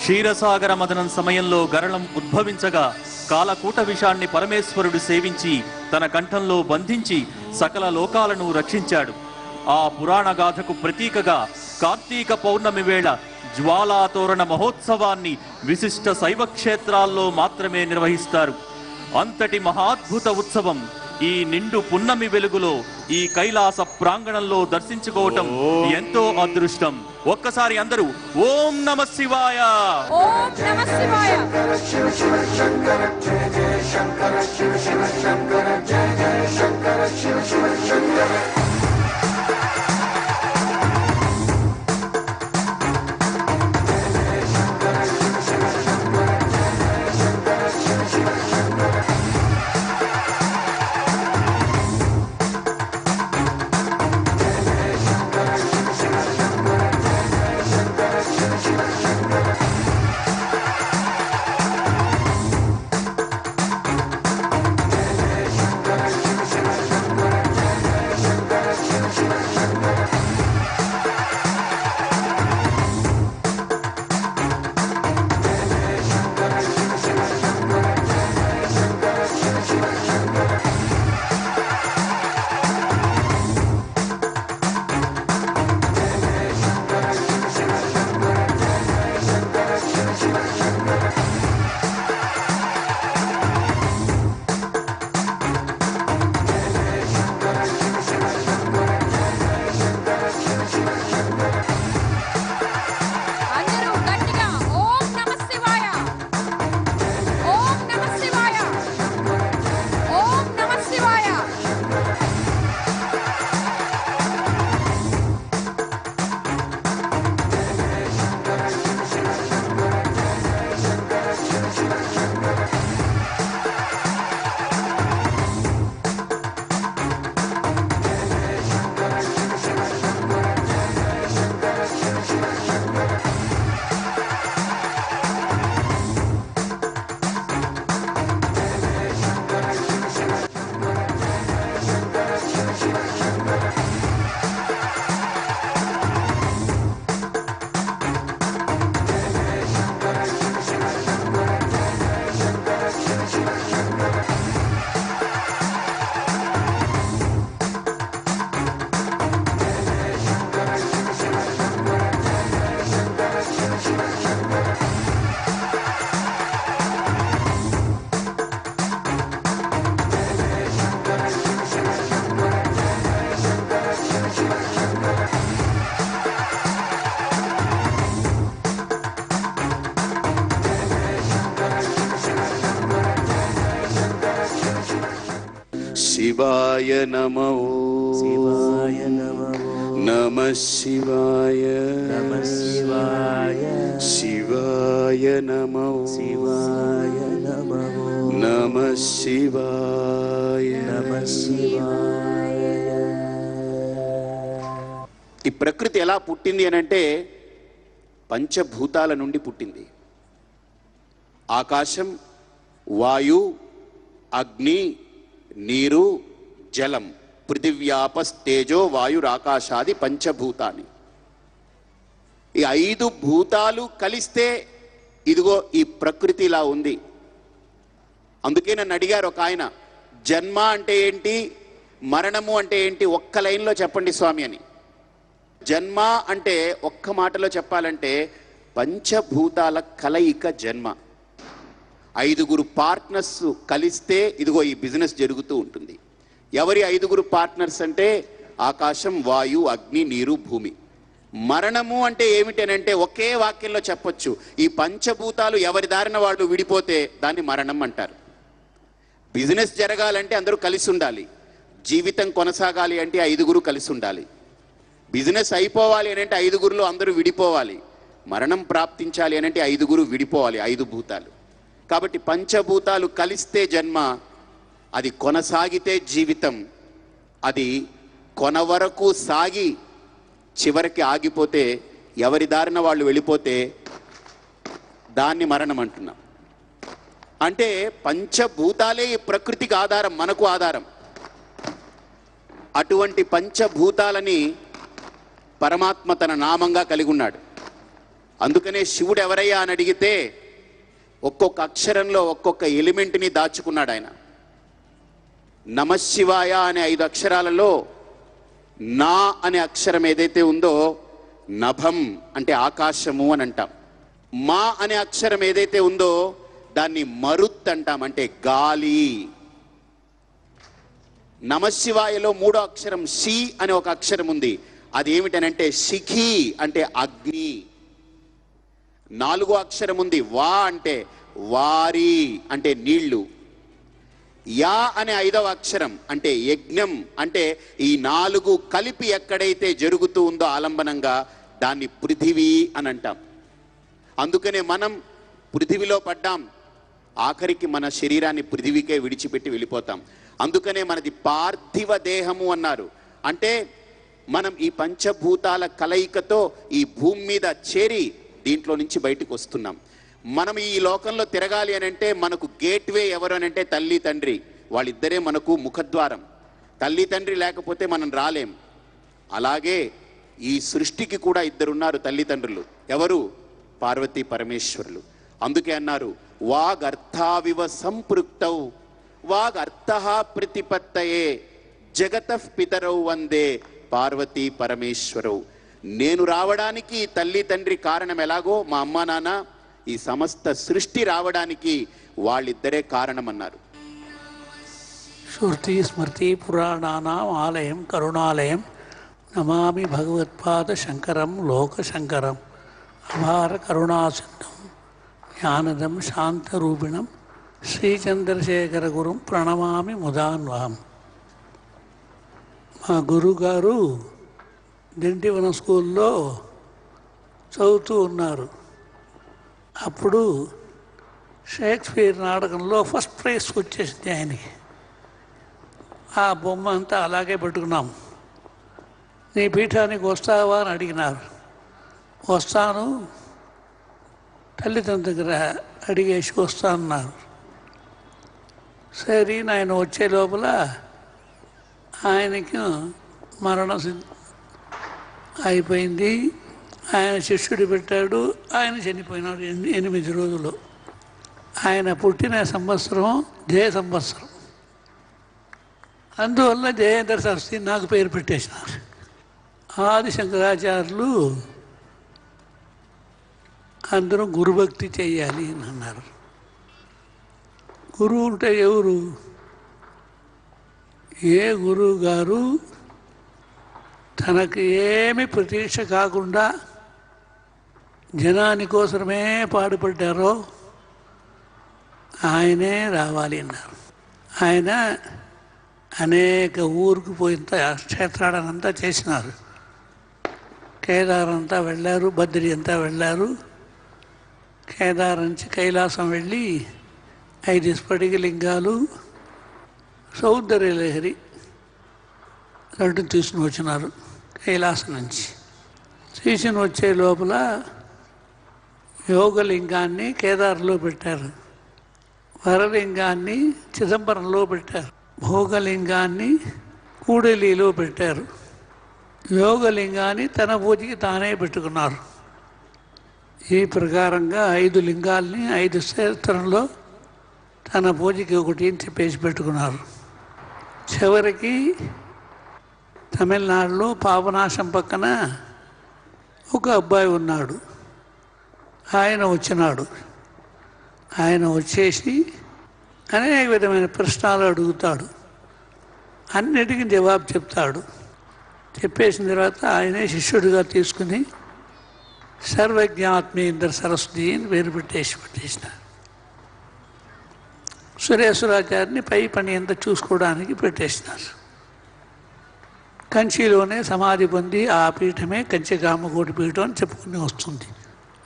క్షీరసాగర మదనం సమయంలో గరళం ఉద్భవించగా కాలకూట విషాన్ని పరమేశ్వరుడు సేవించి తన కంఠంలో బంధించి సకల లోకాలను రక్షించాడు. ఆ పురాణ గాథకు ప్రతీకగా కార్తీక పౌర్ణమి వేళ జ్వాలాతోరణ మహోత్సవాన్ని విశిష్ట శైవ క్షేత్రాల్లో మాత్రమే నిర్వహిస్తారు. అంతటి మహాద్భుత ఉత్సవం ఈ నిండు పున్నమి వెలుగులో ఈ కైలాస ప్రాంగణంలో దర్శించుకోవటం ఎంతో అదృష్టం. ఒక్కసారి అందరూ ఓం నమః శివాయ, ఓం నమః శివాయ. శివాయ నమో, శివాయ నమో, నమః శివాయ, నమః శివాయ, శివాయ నమో, శివాయ నమో, నమః శివాయ, నమః శివాయ. ఈ ప్రకృతి ఎలా పుట్టింది అనంటే పంచభూతాల నుండి పుట్టింది. ఆకాశం, వాయు, అగ్ని, నీరు, జలం, పృథివ్యాపస్తేజో వాయురాకాశాది పంచభూతాన్ని. ఈ 5 భూతాలు కలిస్తే ఇదిగో ఈ ప్రకృతి ఇలా ఉంది. అందుకే నన్ను అడిగారు ఒక ఆయన, జన్మ అంటే ఏంటి, మరణము అంటే ఏంటి, ఒక్క లైన్లో చెప్పండి స్వామి అని. జన్మ అంటే ఒక్క మాటలో చెప్పాలంటే పంచభూతాల కలయిక జన్మ. 5 పార్ట్నర్స్ కలిస్తే ఇదిగో ఈ బిజినెస్ జరుగుతూ ఉంటుంది. ఎవరి 5 పార్ట్నర్స్ అంటే ఆకాశం, వాయు, అగ్ని, నీరు, భూమి. మరణము అంటే ఏమిటనంటే ఒకే వాక్యంలో చెప్పొచ్చు, ఈ పంచభూతాలు ఎవరి దారిన వాళ్ళు విడిపోతే దాన్ని మరణం అంటారు. బిజినెస్ జరగాలంటే అందరూ కలిసి ఉండాలి. జీవితం కొనసాగాలి అంటే 5 కలిసి ఉండాలి. బిజినెస్ అయిపోవాలి అని అంటే 5 అందరూ విడిపోవాలి. మరణం ప్రాప్తించాలి అని అంటే 5 విడిపోవాలి, 5 భూతాలు. కాబట్టి పంచభూతాలు కలిస్తే జన్మ, అది కొనసాగితే జీవితం, అది కొన వరకు సాగి చివరికి ఆగిపోతే ఎవరి దారిన వాళ్ళు వెళ్ళిపోతే దాన్ని మరణం అంటున్నాం. అంటే పంచభూతాలే ఈ ప్రకృతికి ఆధారం, మనకు ఆధారం. అటువంటి పంచభూతాలని పరమాత్మ తన నామంగా కలిగి ఉన్నాడు. అందుకనే శివుడు ఎవరయ్యా అని అడిగితే ఒక్కొక్క అక్షరంలో ఒక్కొక్క ఎలిమెంట్ని దాచుకున్నాడు ఆయన. నమశివాయ అనే 5 అక్షరాలలో నా అనే అక్షరం ఏదైతే ఉందో నభం అంటే ఆకాశము అని అంటాం. మా అనే అక్షరం ఏదైతే ఉందో దాన్ని మరుత్ అంటాం, అంటే గాలి. నమశివాయలో 3వ అక్షరం షి అనే ఒక అక్షరం ఉంది, అది ఏమిటనంటే శిఖి అంటే అగ్ని. 4వ అక్షరం ఉంది వా అంటే వారి అంటే నీళ్లు. యా అనే 5వ అక్షరం అంటే యజ్ఞం, అంటే ఈ 4 కలిపి ఎక్కడైతే జరుగుతూ ఉందో ఆలంబనంగా దాన్ని పృథివీ అని అంటాం. అందుకనే మనం పృథివిలో పడ్డాం, ఆఖరికి మన శరీరాన్ని పృథివీకే విడిచిపెట్టి వెళ్ళిపోతాం. అందుకనే మనది పార్థివ దేహము అన్నారు. అంటే మనం ఈ పంచభూతాల కలయికతో ఈ భూమి మీద చేరి దీంట్లో నుంచి బయటకు వస్తున్నాం. మనం ఈ లోకంలో తిరగాలి అని అంటే మనకు గేట్వే ఎవరు అని అంటే తల్లి తండ్రి, వాళ్ళిద్దరే మనకు ముఖద్వారం. తల్లి తండ్రి లేకపోతే మనం రాలేం. అలాగే ఈ సృష్టికి కూడా 2 ఉన్నారు తల్లిదండ్రులు. ఎవరు? పార్వతీ పరమేశ్వరులు. అందుకే అన్నారు వాగర్థావివ సంపృక్తౌ వాగర్థః ప్రతిపత్తయే జగతః పితరౌ వందే పార్వతీ పరమేశ్వరౌ. నేను రావడానికి తల్లి తండ్రి కారణం ఎలాగో మా అమ్మా నాన్న, ఈ సమస్త సృష్టి రావడానికి వాళ్ళిద్దరే కారణమన్నారు. శృతి స్మృతి పురాణానాం ఆలయం కరుణాలయం నమామి భగవత్పాద శంకరం లోకశంకరం అపార కరుణాసింధం జ్ఞానదం శాంతరూపిణం శ్రీచంద్రశేఖర గురుం ప్రణమామి ముదాన్వహం. మా గురుగారు దింటివనం స్కూల్లో చదువుతూ ఉన్నారు. అప్పుడు షేక్స్పియర్ నాటకంలో ఫస్ట్ ప్రైజ్ వచ్చేసింది ఆయనకి. ఆ బొమ్మ అంతా అలాగే పెట్టుకున్నాం. నీ పీఠానికి వస్తావా అని అడిగినారు. వస్తాను, తల్లిదండ్రుల దగ్గర అడిగేసి వస్తానన్నారు. సరే ఆయన వచ్చే లోపల ఆయనకి మరణం అయిపోయింది. ఆయన శిష్యుడు పెట్టాడు, ఆయన చనిపోయినాడు 8 రోజులు. ఆయన పుట్టిన సంవత్సరం జయ సంవత్సరం. అందువల్ల జయేంద్ర సరస్వతి నాకు పేరు పెట్టేసినారు. ఆది శంకరాచార్యులు అందరూ గురుభక్తి చేయాలి అని అన్నారు. గురువు అంటే ఎవరు? ఏ గురువు గారు తనకు ఏమి ప్రతీక్ష కాకుండా జనాని కోసమే పాడుపడ్డారో ఆయనే రావాలి అన్నారు. ఆయన అనేక ఊరికి పోయినంత క్షేత్రాలనంతా చేసినారు. కేదార్ అంతా వెళ్ళారు, బద్రి అంతా వెళ్ళారు. కేదార్ నుంచి కైలాసం వెళ్ళి 5 స్ఫటికలింగాలు, సౌందర్యలహరి 2 తీసుకుని వచ్చినారు కైలాసం నుంచి. తీసుకుని వచ్చే లోపల యోగలింగాన్ని కేదార్లో పెట్టారు, వరలింగాన్ని చిదంబరంలో పెట్టారు, భోగలింగాన్ని కూడలిలో పెట్టారు, యోగలింగాన్ని తన పూజకి తానే పెట్టుకున్నారు. ఈ ప్రకారంగా 5 లింగాల్ని 5 క్షేత్రంలో తన పూజకి ఒకటి అని చెప్పేసి పెట్టుకున్నారు. చివరికి తమిళనాడులో పాపనాశం పక్కన ఒక అబ్బాయి ఉన్నాడు. ఆయన వచ్చినాడు. ఆయన వచ్చేసి అనేక విధమైన ప్రశ్నలు అడుగుతాడు, అన్నిటికీ జవాబు చెప్తాడు. చెప్పేసిన తర్వాత ఆయనే శిష్యుడిగా తీసుకుని సర్వజ్ఞాత్మేంద్ర సరస్వతి అని పేరు పెట్టేసినారు. సురేశ్వరాచార్యని పై పని అంతా చూసుకోవడానికి పెట్టేసినారు. కంచిలోనే సమాధి పొంది ఆ పీఠమే కంచికామకోటి పీఠం అని చెప్పుకుని వస్తుంది.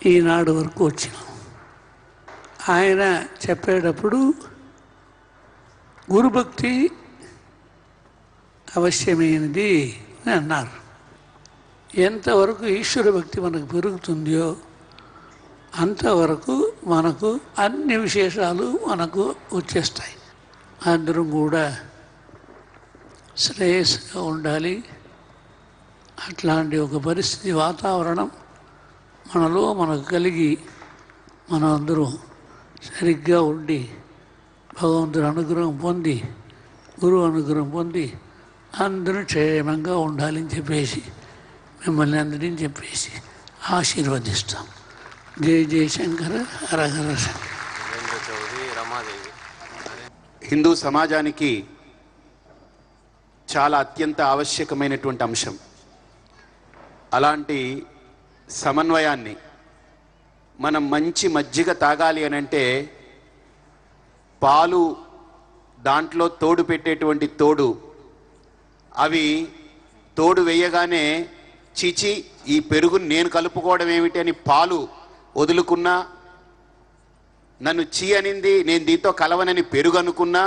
ఈనాడు వరకు వచ్చినాం. ఆయన చెప్పేటప్పుడు గురుభక్తి అవశ్యమైనది అని అన్నారు. ఎంతవరకు ఈశ్వర భక్తి మనకు పెరుగుతుందో అంతవరకు మనకు అన్ని విశేషాలు మనకు వచ్చేస్తాయి. అందరం కూడా శ్రేయస్సుగా ఉండాలి. అట్లాంటి ఒక పరిస్థితి వాతావరణం మనలో మనకు కలిగి మనందరం సరిగ్గా ఉండి భగవంతుడి అనుగ్రహం పొంది గురువు అనుగ్రహం పొంది అందరూ క్షేమంగా ఉండాలని చెప్పేసి మిమ్మల్ని అందరినీ చెప్పేసి ఆశీర్వదిస్తాం. జయ జయశంకర హర హర శంకర. హిందూ సమాజానికి చాలా అత్యంత ఆవశ్యకమైనటువంటి అంశం. అలాంటి సమన్వయాన్ని మనం మంచి మజ్జిగ తాగాలి అని అంటే పాలు దాంట్లో తోడు పెట్టేటువంటి తోడు అవి తోడు వేయగానే చీచి ఈ పెరుగుని నేను కలుపుకోవడం ఏమిటి అని పాలు వదులుకున్నా, నన్ను చీ అనింది నేను దీంతో కలవనని పెరుగు అనుకున్నా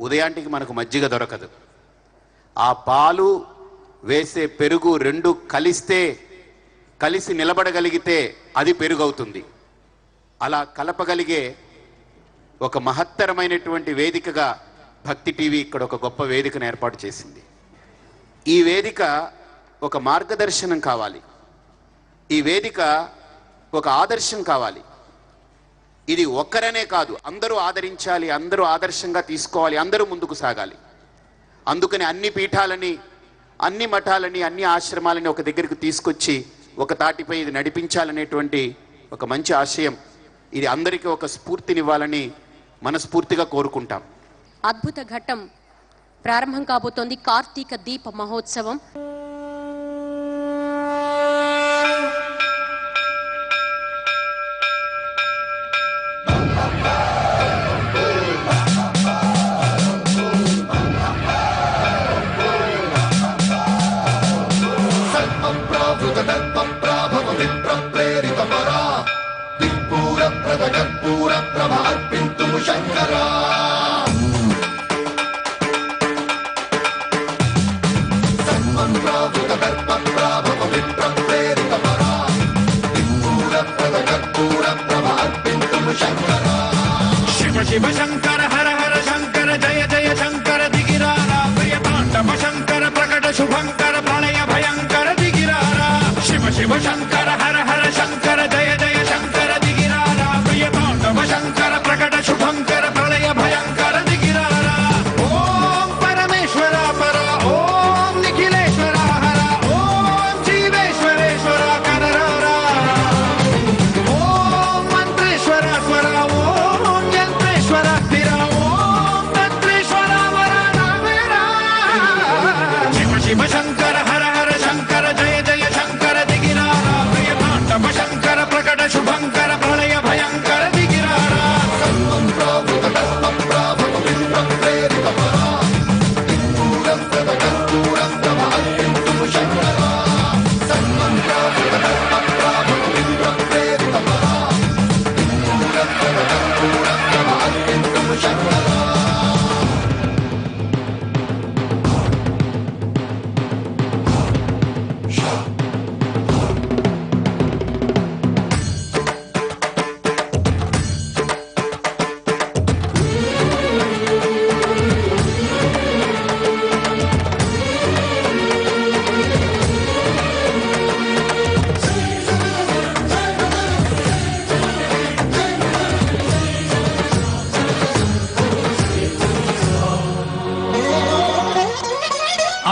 ఉదయానికి మనకు మజ్జిగ దొరకదు. ఆ పాలు వేసే పెరుగు రెండు కలిసి నిలబడగలిగితే అది పెరుగు అవుతుంది. అలా కలపగలిగే ఒక మహత్తరమైనటువంటి వేదికగా భక్తి టీవీ ఇక్కడ ఒక గొప్ప వేదికను ఏర్పాటు చేసింది. ఈ వేదిక ఒక మార్గదర్శనం కావాలి, ఈ వేదిక ఒక ఆదర్శం కావాలి. ఇది ఒక్కరనే కాదు, అందరూ ఆదరించాలి, అందరూ ఆదర్శంగా తీసుకోవాలి, అందరూ ముందుకు సాగాలి. అందుకని అన్ని పీఠాలని, అన్ని మఠాలని, అన్ని ఆశ్రమాలని ఒక దగ్గరికి తీసుకొచ్చి ఒక తాటిపై ఇది నడిపించాలనేటువంటి ఒక మంచి ఆశయం. ఇది అందరికీ ఒక స్ఫూర్తినివ్వాలని మనస్ఫూర్తిగా కోరుకుంటాం. అద్భుత ఘట్టం ప్రారంభం కాబోతోంది. కార్తీక దీప మహోత్సవం. శివ శంకర హర హర శంకర జయ జయ శంకర దిగిరారా ప్రియతాండవ శంకర ప్రకట శుభంకర ప్రళయ భయంకర దిగిరారా శివ శివ శంకర హర హర శంకర జయ జయ శంకర దిగిరారా ప్రియతాండవ శంకర ప్రకట శుభంకర ప్రళయ భయంకర దిగిరారా. ఓం పరమేశ్వర పర ఓం నిఖిలేశ్వర హర ఓం జీవేశ్వరేశ్వర కనరారా ఓం మంత్రేశ్వర స్వర ఓం యంత్రేశ్వర స్థిర ఓం తంత్రేశ్వర వరదావేరా. శివ శివ శంకర హర హర శంకర జయ జయ శంకర దిగిరారా ప్రియతాండవ శంకర ప్రకట శుభంకర ప్రళయ భయంకర దిగిరారా.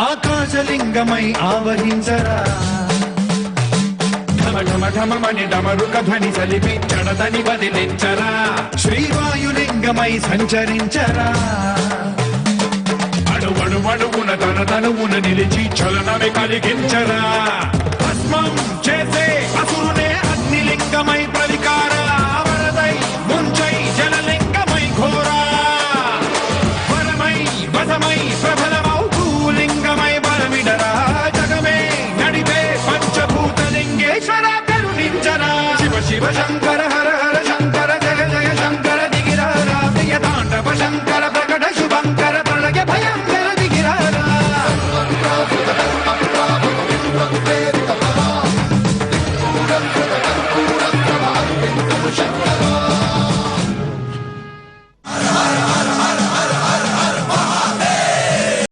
ఆకాశలింగమై ఆవహించరా ఢమ ఢమ ఢమమని డమరుక ధ్వని సలిపి జడదని వదిలించరా శ్రీవాయులింగమై సంచరించరా అడువడువడువున తన తనువున నిలిచి చలనమే కలిగించరా భస్మం చేసే అసురునే అగ్నిలింగమై ప్రవికారా వరదై ముంచై జలలింగమై ఘోరా వరమై వసమై ప్రబలమౌ లింగమై బలమిడరా జగమే నడిపే పంచభూత లింగేశ్వర కరుణించరా శివ శివ శంకర